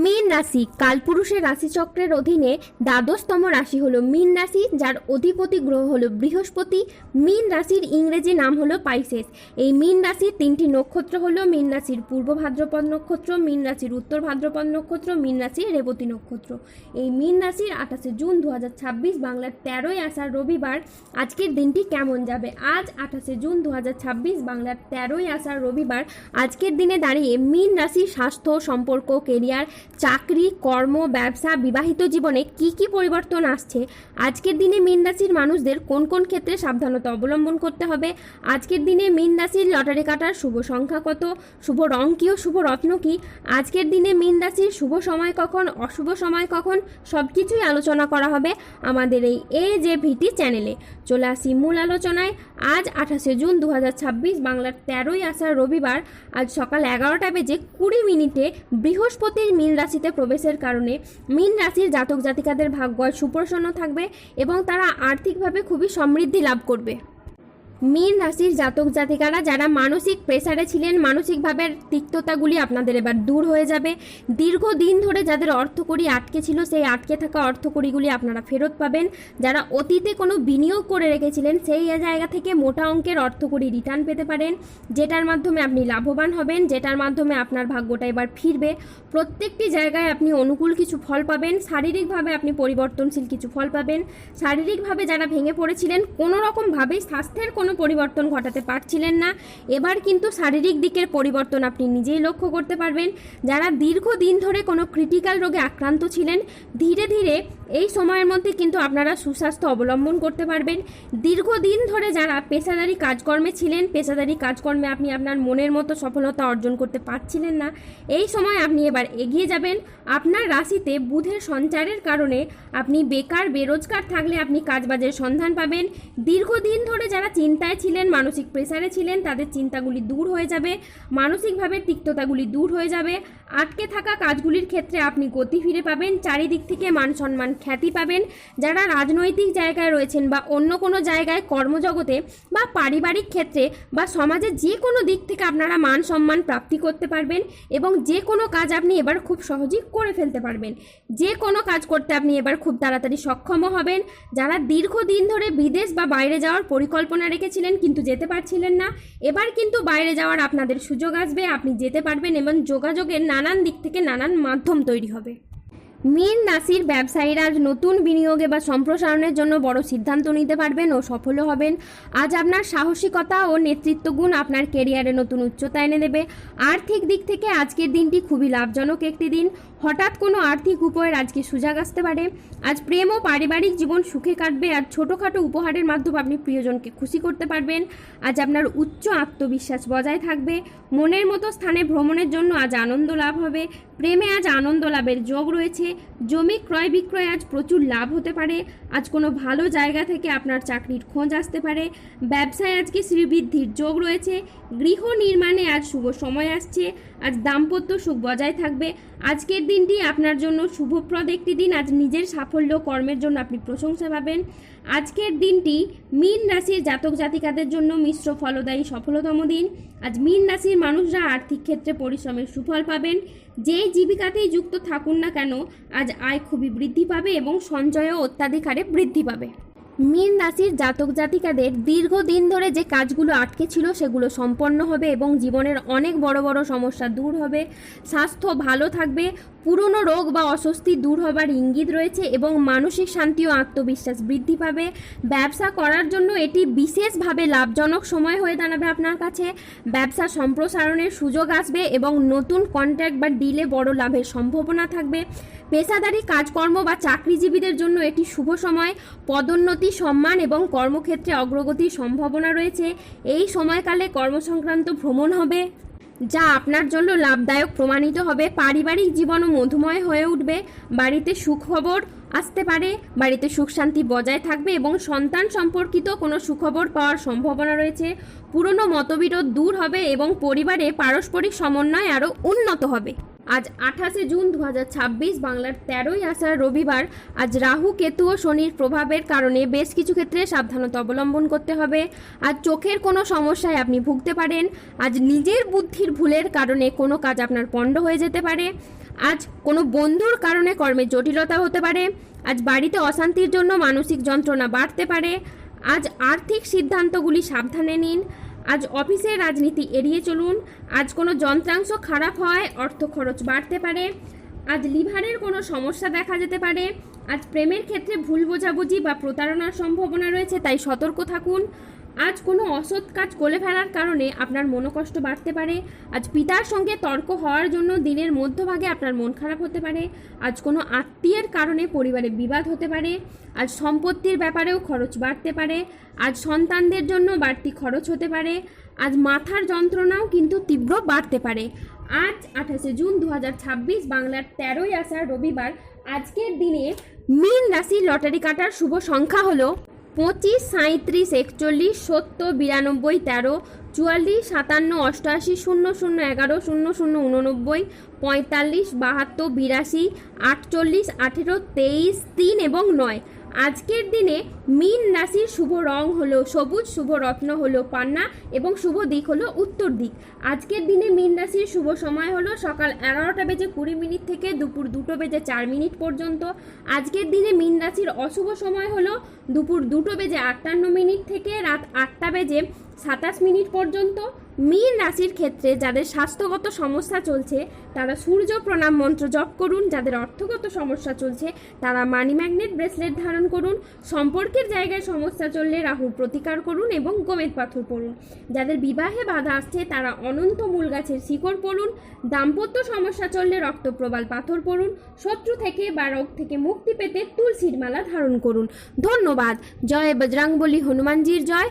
মীন রাশি কালপুরুষের রাশিচক্রের অধীনে দ্বাদশতম রাশি হলো মীন রাশি, যার অধিপতি গ্রহ হলো বৃহস্পতি। মীন রাশির ইংরেজি নাম হলো পাইসেস। এই মীন রাশির তিনটি নক্ষত্র হলো মীন রাশির পূর্ব ভাদ্রপদ নক্ষত্র, মীন রাশির উত্তর ভাদ্রপদ নক্ষত্র, মীন রাশির রেবতী নক্ষত্র। এই মীন রাশির 28 জুন 2026 বাংলার 13ই আষাঢ় রবিবার আজকের দিনটি কেমন যাবে? আজ 28 জুন 2026 বাংলার 13ই আষাঢ় রবিবার আজকের দিনে দাঁড়িয়ে মীন রাশির স্বাস্থ্য, সম্পর্ক, কেরিয়ার, চাকরি, কর্ম, ব্যবসা, বিবাহিত জীবনে কি কি পরিবর্তন আসছে, আজকের দিনে মীন রাশির মানুষদের কোন কোন ক্ষেত্রে সাবধানতা অবলম্বন করতে হবে, আজকের দিনে মীন রাশির লটারি কাটার শুভ সংখ্যা কত, শুভ রং কি ও শুভ রত্ন কি, আজকের দিনে মীন রাশির শুভ সময় কখন, অশুভ সময় কখন, সবকিছুই আলোচনা করা হবে আমাদের এই AJVT চ্যানেলে। চলে আসি মূল আলোচনায়। আজ 28 জুন 2026 বাংলার 13ই আষাঢ় রবিবার আজ সকাল 11টা বেজে 20 মিনিটে বৃহস্পতির মীন রাশিতে প্রবেশের কারণে মীন রাশির জাতক জাতিকাদের ভাগ্য সুপ্রসন্ন থাকবে এবং তারা আর্থিকভাবে খুবই সমৃদ্ধি লাভ করবে। মীন রাশির জাতক জাতিকারা যারা মানসিক প্রেসারে ছিলেন, মানসিকভাবে তিক্ততাগুলি আপনাদের এবার দূর হয়ে যাবে। দীর্ঘদিন ধরে যাদের অর্থকড়ি আটকে ছিল, সেই আটকে থাকা অর্থকড়িগুলি আপনারা ফেরত পাবেন। যারা অতীতে কোনো বিনিয়োগ করে রেখেছিলেন, সেই জায়গা থেকে মোটা অঙ্কের অর্থকড়ি রিটার্ন পেতে পারেন, যেটার মাধ্যমে আপনি লাভবান হবেন, যেটার মাধ্যমে আপনার ভাগ্যটা এবার ফিরবে। প্রত্যেকটি জায়গায় আপনি অনুকূল কিছু ফল পাবেন। শারীরিকভাবে আপনি পরিবর্তনশীল কিছু ফল পাবেন। শারীরিকভাবে যারা ভেঙে পড়েছিলেন, কোনো রকমভাবেই স্বাস্থ্যের কোনো পরিবর্তন ঘটাতে পারছিলেন না, এবার কিন্তু শারীরিক দিকের পরিবর্তন আপনি নিজেই লক্ষ্য করতে পারবেন। যারা দীর্ঘদিন ধরে কোনো ক্রিটিক্যাল রোগে আক্রান্ত ছিলেন, ধীরে ধীরে এই সময়ের মধ্যে কিন্তু আপনারা সুস্বাস্থ্য অবলম্বন করতে পারবেন। দীর্ঘদিন ধরে যারা পেশাদারি কাজকর্মে ছিলেন, পেশাদারি কাজকর্মে আপনি আপনার মনের মতো সফলতা অর্জন করতে পারছিলেন না, এই সময় আপনি এবার এগিয়ে যাবেন। আপনার রাশিতে বুধের সঞ্চারের কারণে আপনি বেকার, বেরোজগার থাকলে আপনি কাজবাজের সন্ধান পাবেন। দীর্ঘদিন ধরে যারা চিন্তায় ছিলেন, মানসিক প্রেসারে ছিলেন, তাদের চিন্তাগুলি দূর হয়ে যাবে, মানসিকভাবে তিক্ততাগুলি দূর হয়ে যাবে। আটকে থাকা কাজগুলির ক্ষেত্রে আপনি গতি ফিরে পাবেন, চারিদিক থেকে মান সম্মান, খ্যাতি পাবেন। যারা রাজনৈতিক জায়গায় রয়েছেন বা অন্য কোনো জায়গায় কর্মজগতে বা পারিবারিক ক্ষেত্রে বা সমাজে যে কোনো দিক থেকে আপনারা মান সম্মান প্রাপ্তি করতে পারবেন এবং যে কোনো কাজ আপনি এবার খুব সহজেই করে ফেলতে পারবেন। যে কোনো কাজ করতে আপনি এবার খুব তাড়াতাড়ি সক্ষম হবেন। যারা দীর্ঘদিন ধরে বিদেশ বা বাইরে যাওয়ার পরিকল্পনা রেখেছিলেন কিন্তু যেতে পারছিলেন না, এবার কিন্তু বাইরে যাওয়ার আপনাদের সুযোগ আসবে, আপনি যেতে পারবেন এবং যোগাযোগের নানান দিক থেকে নানান মাধ্যম তৈরি হবে। মীন রাশির ব্যবসায়ীরা আজ নতুন বিনিয়োগে বা সম্প্রসারণের জন্য বড় সিদ্ধান্ত নিতে পারবেন ও সফল হবেন। আজ আপনার সাহসিকতা ও নেতৃত্ব গুণ আপনার কেরিয়ারে নতুন উচ্চতা এনে দেবে। আর্থিক দিক থেকে আজকের দিনটি খুবই লাভজনক একটি দিন। হঠাৎ কোনো আর্থিক উপহার আজকে সুযোগ আসতে পারে। আজ প্রেম ও পারিবারিক জীবন সুখে কাটবে। আর ছোটোখাটো উপহারের মাধ্যমে আপনি প্রিয়জনকে খুশি করতে পারবেন। আজ আপনার উচ্চ আত্মবিশ্বাস বজায় থাকবে। মনের মতো স্থানে ভ্রমণের জন্য আজ আনন্দ লাভ হবে। প্রেমে আজ আনন্দ লাভের যোগ রয়েছে। জমি ক্রয় বিক্রয় আজ প্রচুর লাভ হতে পারে। আজ কোনো ভালো জায়গা থেকে আপনার চাকরির খোঁজ আসতে পারে। ব্যবসায় আজকে শ্রীবৃদ্ধির যোগ রয়েছে। গৃহ নির্মাণে আজ শুভ সময় আসছে। আজ দাম্পত্য সুখ বজায় থাকবে। আজকের দিনটি আপনার জন্য শুভপ্রদ একটি দিন। আজ নিজের সাফল্য কর্মের জন্য আপনি প্রশংসা পাবেন। আজকের দিনটি মীন রাশির জাতক জাতিকাদের জন্য মিশ্র ফলদায়ী সফলতম দিন। আজ মীন রাশির মানুষরা আর্থিক ক্ষেত্রে পরিশ্রমের সুফল পাবেন। যেই জীবিকাতেই যুক্ত থাকুন না কেন, আজ আয় খুবই বৃদ্ধি পাবে এবং সঞ্চয়ও অত্যাধিক হারে বৃদ্ধি পাবে। মীন রাশির জাতক জাতিকাদের দীর্ঘদিন ধরে যে কাজগুলো আটকে ছিল সেগুলো সম্পন্ন হবে এবং জীবনের অনেক বড় বড় সমস্যা দূর হবে। স্বাস্থ্য ভালো থাকবে। পুরনো রোগ বা অস্বস্তি দূর হবার ইঙ্গিত রয়েছে এবং মানসিক শান্তি ও আত্মবিশ্বাস বৃদ্ধি পাবে। ব্যবসা করার জন্য এটি বিশেষভাবে লাভজনক সময় হয়ে দাঁড়াবে আপনার কাছে। ব্যবসা সম্প্রসারণের সুযোগ আসবে এবং নতুন কন্ট্রাক্ট বা ডিলে বড় লাভের সম্ভাবনা থাকবে। পেশাদারি কাজকর্ম বা চাকরিজীবীদের জন্য এটি শুভ সময়। পদোন্নতি, সম্মান এবং কর্মক্ষেত্রে অগ্রগতির সম্ভাবনা রয়েছে। এই সময়কালে কর্মসংক্রান্ত ভ্রমণ হবে যা আপনার জন্য লাভদায়ক প্রমাণিত হবে। পারিবারিক জীবনও মধুময় হয়ে উঠবে। বাড়িতে সুখবর আসতে পারে। বাড়িতে সুখ শান্তি বজায় থাকবে এবং সন্তান সম্পর্কিত কোনো সুখবর পাওয়ার সম্ভাবনা রয়েছে। পুরনো মতবিরোধ দূর হবে এবং পরিবারে পারস্পরিক সমন্বয় আরও উন্নত হবে। আজ 28 জুন 2026 বাংলার 13ই আষাঢ় রবিবার আজ রাহু, কেতু ও শনির প্রভাবের কারণে বেশ কিছু ক্ষেত্রে সাবধানতা অবলম্বন করতে হবে। আজ চোখের কোনো সমস্যায় আপনি ভুগতে পারেন। আজ নিজের বুদ্ধির ভুলের কারণে কোনো কাজ আপনার পণ্ড হয়ে যেতে পারে। আজ কোনো বন্ধুর কারণে কর্মের জটিলতা হতে পারে। আজ বাড়িতে অশান্তির জন্য মানসিক যন্ত্রণা বাড়তে পারে। আজ আর্থিক সিদ্ধান্তগুলি সাবধানে নিন। আজ অফিসের রাজনীতি এড়িয়ে চলুন। আজ কোনো যন্ত্রাংশ খারাপ হয়, অর্থ খরচ বাড়তে পারে। আজ লিভারের কোনো সমস্যা দেখা যেতে পারে। আজ প্রেমের ক্ষেত্রে ভুল বোঝাবুঝি বা প্রতারণার সম্ভাবনা রয়েছে, তাই সতর্ক থাকুন। আজ কোনো অসৎ কাজ করে ফেলার কারণে আপনার মনোকষ্ট বাড়তে পারে। আজ পিতার সঙ্গে তর্ক হওয়ার জন্য দিনের মধ্যভাগে আপনার মন খারাপ হতে পারে। আজ কোনো আত্মীয়ের কারণে পরিবারে বিবাদ হতে পারে। আজ সম্পত্তির ব্যাপারেও খরচ বাড়তে পারে। আজ সন্তানদের জন্য বাড়তি খরচ হতে পারে। আজ মাথার যন্ত্রণাও কিন্তু তীব্র বাড়তে পারে। আজ 28শে জুন 2026 বাংলার 13ই আষাঢ় রবিবার। আজকের দিনে মীন রাশির লটারি কাটার শুভ সংখ্যা হলো 25, 37, 41, 70, 92, 13, 44, 57, 88, 00, 11, 00, 89, 45, 72, 82, 48, 18, 23, 3 এবং 9। আজকের দিনে মীন রাশির শুভ রং হলো সবুজ, শুভ রত্ন হলো পান্না এবং শুভ দিক হলো উত্তর দিক। আজকের দিনে মীন রাশির শুভ সময় হলো সকাল 11:20 থেকে দুপুর 2:04 পর্যন্ত। আজকের দিনে মীন রাশির অশুভ সময় হলো দুপুর 2:58 থেকে রাত 8:27 পর্যন্ত। মীন রাশির ক্ষেত্রে যাদের স্বাস্থ্যগত সমস্যা চলছে তারা সূর্য প্রণাম মন্ত্র জপ করুন। যাদের অর্থগত সমস্যা চলছে তারা মানি ম্যাগনেট ব্রেসলেট ধারণ করুন। সম্পর্কের জায়গায় সমস্যা চললে রাহুর প্রতিকার করুন এবং গোমেদ পাথর পড়ুন। যাদের বিবাহে বাধা আসছে তারা অনন্ত মূল গাছের শিকড় পড়ুন। দাম্পত্য সমস্যা চললে রক্তপ্রবাল পাথর পড়ুন। শত্রু থেকে বা রোগ থেকে মুক্তি পেতে তুলসীর মালা ধারণ করুন। ধন্যবাদ। জয় বজরংবলী, হনুমানজির জয়।